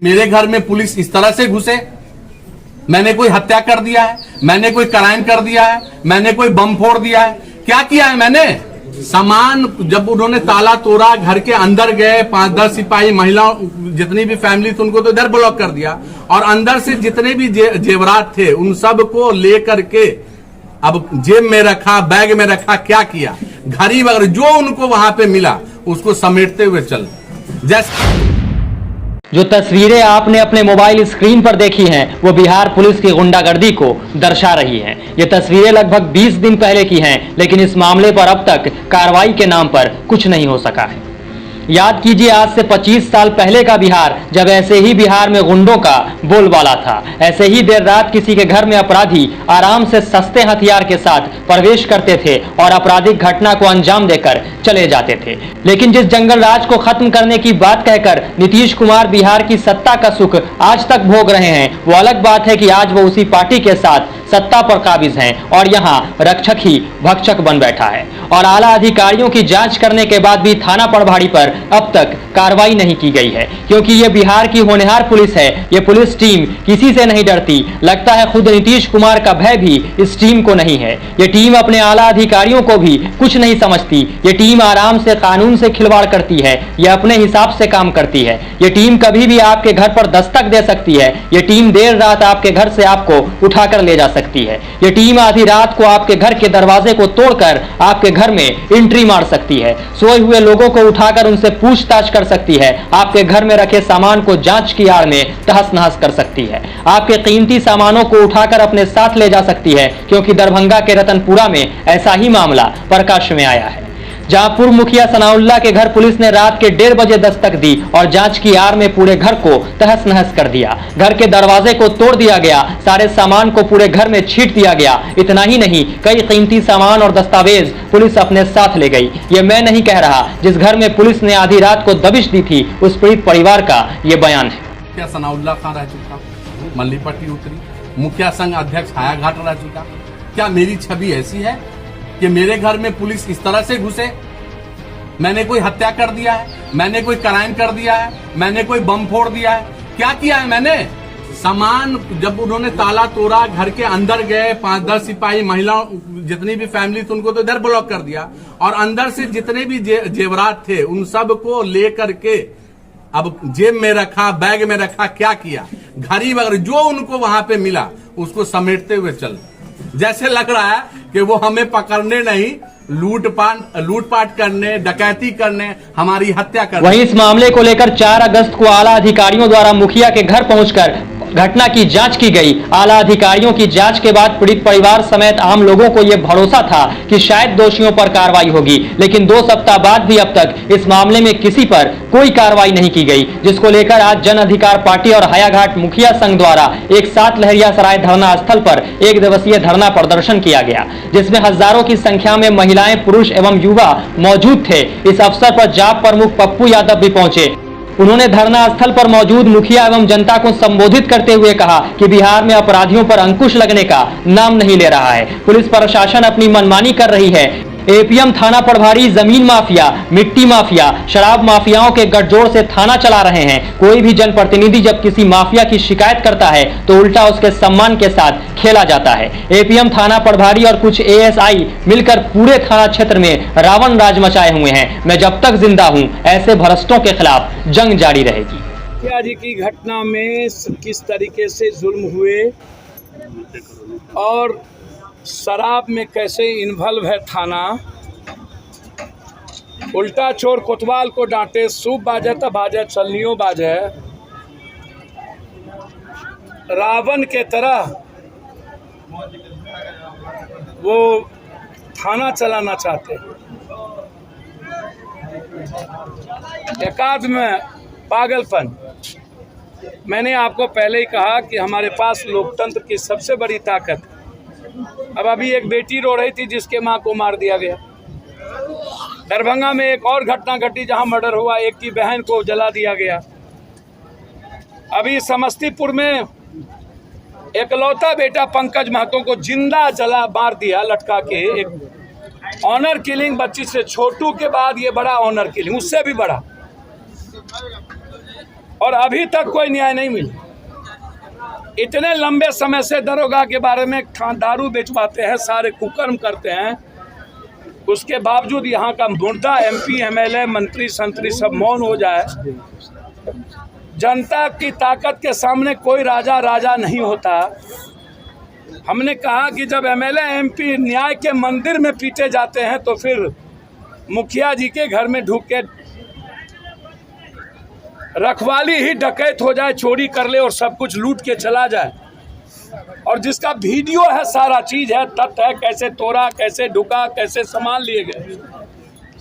मेरे घर में पुलिस इस तरह से घुसे? मैंने कोई हत्या कर दिया है? मैंने कोई क्राइम कर दिया है? मैंने कोई बम फोड़ दिया है? क्या किया है मैंने? सामान जब उन्होंने ताला तोड़ा, घर के अंदर गए, 5-10 सिपाही, महिला, जितनी भी फैमिली थी उनको तो इधर ब्लॉक कर दिया और अंदर से जितने भी जेवरात थे उन सब को लेकर के अब जेब में रखा, बैग में रखा। क्या किया? घड़ी वगैरह जो उनको वहां पे मिला उसको समेटते हुए चल। जैसे जो तस्वीरें आपने अपने मोबाइल स्क्रीन पर देखी हैं वो बिहार पुलिस की गुंडागर्दी को दर्शा रही हैं। ये तस्वीरें लगभग 20 दिन पहले की हैं, लेकिन इस मामले पर अब तक कार्रवाई के नाम पर कुछ नहीं हो सका है। याद कीजिए आज से 25 साल पहले का बिहार, जब ऐसे ही बिहार में गुंडों का बोलबाला था। ऐसे ही देर रात किसी के घर में अपराधी आराम से सस्ते हथियार के साथ प्रवेश करते थे और आपराधिक घटना को अंजाम देकर चले जाते थे। लेकिन जिस जंगल राज को खत्म करने की बात कहकर नीतीश कुमार बिहार की सत्ता का सुख आज तक भोग रहे हैं, वो अलग बात है कि आज वो उसी पार्टी के साथ सत्ता पर काबिज हैं और यहाँ रक्षक ही भक्षक बन बैठा है। और आला अधिकारियों की जांच करने के बाद भी थाना प्रभारी पर अब तक कार्रवाई नहीं की गई है, क्योंकि ये बिहार की होनहार पुलिस है। ये पुलिस टीम किसी से नहीं डरती। लगता है खुद नीतीश कुमार का भय भी इस टीम को नहीं है। ये टीम अपने आला अधिकारियों को भी कुछ नहीं समझती। ये टीम आराम से कानून से खिलवाड़ करती है। ये अपने हिसाब से काम करती है। ये टीम कभी भी आपके घर पर दस्तक दे सकती है। ये टीम देर रात आपके घर से आपको उठाकर ले जा सकती है। ये टीम आधी रात को आपके घर के दरवाजे को तोड़कर आपके घर में एंट्री मार सकती है। सोए हुए लोगों को उठाकर उनसे पूछताछ कर सकती है। आपके घर में रखे सामान को जांच की आड़ में तहस नहस कर सकती है। आपके कीमती सामानों को उठाकर अपने साथ ले जा सकती है, क्योंकि दरभंगा के रतनपुरा में ऐसा ही मामला प्रकाश में आया है, जहां पूर्व मुखिया सनाउल्लाह के घर पुलिस ने रात के 1:30 बजे दस्तक दी और जांच की आड़ में पूरे घर को तहस नहस कर दिया। घर के दरवाजे को तोड़ दिया गया, सारे सामान को पूरे घर में छींट दिया गया। इतना ही नहीं, कई कीमती सामान और दस्तावेज पुलिस अपने साथ ले गई। ये मैं नहीं कह रहा, जिस घर में पुलिस ने आधी रात को दबिश दी थी उस पीड़ित परिवार का ये बयान है। मुखिया सनाउल्लाह खां रह चुका, मल्लीपट्टी उतरी, मुखिया संघ अध्यक्ष हायाघाट रह चुका। क्या मेरी छवि ऐसी है कि मेरे घर में पुलिस इस तरह से घुसे? मैंने कोई हत्या कर दिया है? मैंने कोई क्राइम कर दिया है? मैंने कोई बम फोड़ दिया है? क्या किया है मैंने? सामान जब उन्होंने ताला तोड़ा, घर के अंदर गए, 5-10 सिपाही, महिला, जितनी भी फैमिली थी उनको तो इधर ब्लॉक कर दिया और अंदर से जितने भी जेवरात थे उन सब को लेकर के अब जेब में रखा, बैग में रखा। क्या किया? घड़ी वगैरह जो उनको वहां पे मिला उसको समेटते हुए चल। जैसे लग रहा है कि वो हमें पकड़ने नहीं, लूटपाट करने, डकैती करने, हमारी हत्या करने। वहीं इस मामले को लेकर 4 अगस्त को आला अधिकारियों द्वारा मुखिया के घर पहुंचकर घटना की जांच की गई। आला अधिकारियों की जांच के बाद पीड़ित परिवार समेत आम लोगों को यह भरोसा था कि शायद दोषियों पर कार्रवाई होगी, लेकिन 2 सप्ताह बाद भी अब तक इस मामले में किसी पर कोई कार्रवाई नहीं की गई, जिसको लेकर आज जन अधिकार पार्टी और हायाघाट मुखिया संघ द्वारा एक साथ लहरियासराय धरना स्थल पर 1 दिवसीय धरना प्रदर्शन किया गया, जिसमें हजारों की संख्या में महिलाएं, पुरुष एवं युवा मौजूद थे। इस अवसर पर जाप प्रमुख पप्पू यादव भी पहुंचे। उन्होंने धरना स्थल पर मौजूद मुखिया एवं जनता को संबोधित करते हुए कहा कि बिहार में अपराधियों पर अंकुश लगने का नाम नहीं ले रहा है। पुलिस प्रशासन अपनी मनमानी कर रही है। एपीएम थाना प्रभारी जमीन माफिया, मिट्टी माफिया, शराब माफियाओं के गठजोड़ से थाना चला रहे हैं। कोई भी जनप्रतिनिधि जब किसी माफिया की शिकायत करता है तो उल्टा उसके सम्मान के साथ खेला जाता है। एपीएम थाना प्रभारी और कुछ एएसआई मिलकर पूरे थाना क्षेत्र में रावण राज मचाए हुए हैं। मैं जब तक जिंदा हूं ऐसे भ्रष्टों के खिलाफ जंग जारी रहेगी। मुखिया जी की घटना में किस तरीके से जुल्म हुए और शराब में कैसे इन्वॉल्व है थाना, उल्टा चोर कोतवाल को डांटे, सूप बाजे तब बाजे, चलनियों बाजे, रावण के तरह वो थाना चलाना चाहते। एकाध में पागलपन। मैंने आपको पहले ही कहा कि हमारे पास लोकतंत्र की सबसे बड़ी ताकत। अब अभी एक बेटी रो रही थी जिसके मां को मार दिया गया। दरभंगा में एक और घटना घटी जहां मर्डर हुआ, एक की बहन को जला दिया गया। अभी समस्तीपुर में एकलौता बेटा पंकज महतो को जिंदा जला मार दिया, लटका के। एक ऑनर किलिंग बच्ची से, छोटू के बाद ये बड़ा ऑनर किलिंग, उससे भी बड़ा। और अभी तक कोई न्याय नहीं मिला। इतने लंबे समय से दरोगा के बारे में दारू बेचवाते हैं, सारे कुकर्म करते हैं, उसके बावजूद यहाँ का मुर्दा MP MLA मंत्री संतरी सब मौन हो जाए। जनता की ताकत के सामने कोई राजा नहीं होता। हमने कहा कि जब MLA MP न्याय के मंदिर में पीटे जाते हैं तो फिर मुखिया जी के घर में ढूक के रखवाली ही डकैत हो जाए, चोरी कर ले और सब कुछ लूट के चला जाए। और जिसका वीडियो है, सारा चीज है, तथ्य है, कैसे तोड़ा, कैसे ढुका, कैसे सामान लिए गए,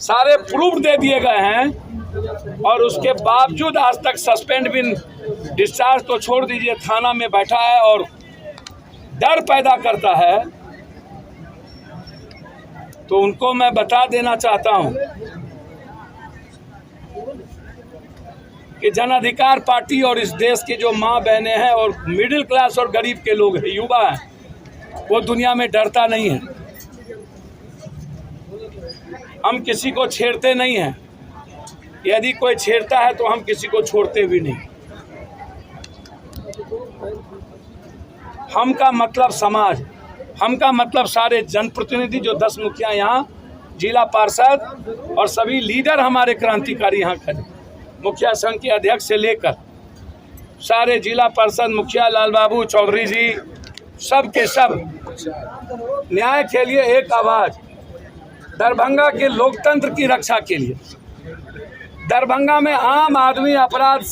सारे प्रूफ दे दिए गए हैं। और उसके बावजूद आज तक सस्पेंड बिन डिस्चार्ज तो छोड़ दीजिए, थाना में बैठा है और डर पैदा करता है। तो उनको मैं बता देना चाहता हूं कि जन अधिकार पार्टी और इस देश की जो माँ बहनें हैं और मिडिल क्लास और गरीब के लोग हैं, युवा हैं, वो दुनिया में डरता नहीं है। हम किसी को छेड़ते नहीं हैं, यदि कोई छेड़ता है तो हम किसी को छोड़ते भी नहीं। हम का मतलब समाज, हम का मतलब सारे जनप्रतिनिधि, जो 10 मुखिया यहाँ, जिला पार्षद और सभी लीडर हमारे क्रांतिकारी यहाँ खड़े, मुखिया संघ के अध्यक्ष से लेकर सारे जिला पार्षद मुखिया लाल बाबू चौधरी जी, सब के सब न्याय के लिए एक आवाज, दरभंगा के लोकतंत्र की रक्षा के लिए, दरभंगा में आम आदमी अपराध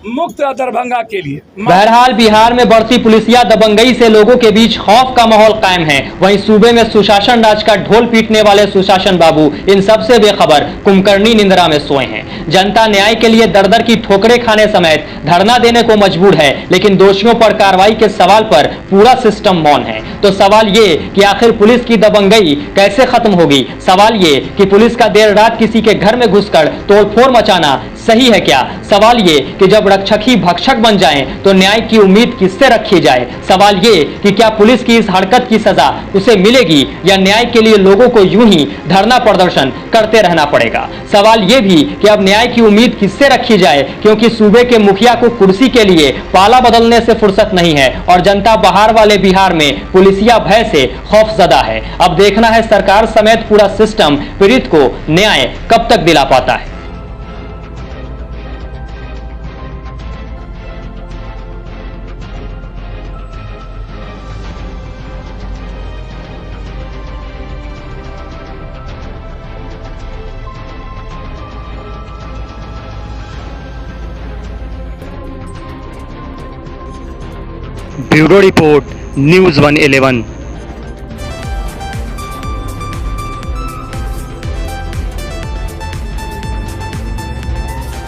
मुक्त दरभंगा के लिए। बहरहाल बिहार में बढ़ती पुलिसिया दबंगई से लोगों के बीच खौफ का माहौल कायम है। वहीं सूबे में सुशासन राज का ढोल पीटने वाले सुशासन बाबू इन सबसे बेखबर कुंभकर्णी निंद्रा में सोए हैं। जनता न्याय के लिए दर-दर की ठोकरें खाने समेत धरना देने को मजबूर है, लेकिन दोषियों पर कार्रवाई के सवाल पर पूरा सिस्टम मौन है। तो सवाल ये कि आखिर पुलिस की दबंगई कैसे खत्म होगी? सवाल ये कि पुलिस का देर रात किसी के घर में घुसकर तोड़फोड़ मचाना सही है क्या? सवाल ये कि जब रक्षक ही भक्षक बन जाएं तो न्याय की उम्मीद किससे रखी जाए? सवाल ये कि क्या पुलिस की इस हरकत की सजा उसे मिलेगी या न्याय के लिए लोगों को यूं ही धरना प्रदर्शन करते रहना पड़ेगा? सवाल ये भी कि अब न्याय की उम्मीद किससे रखी जाए, क्योंकि सूबे के मुखिया को कुर्सी के लिए पाला बदलने से फुर्सत नहीं है और जनता बाहर वाले बिहार में पुलिसिया भय से खौफजदा है। अब देखना है सरकार समेत पूरा सिस्टम पीड़ित को न्याय कब तक दिला पाता है। Bureau report news 111।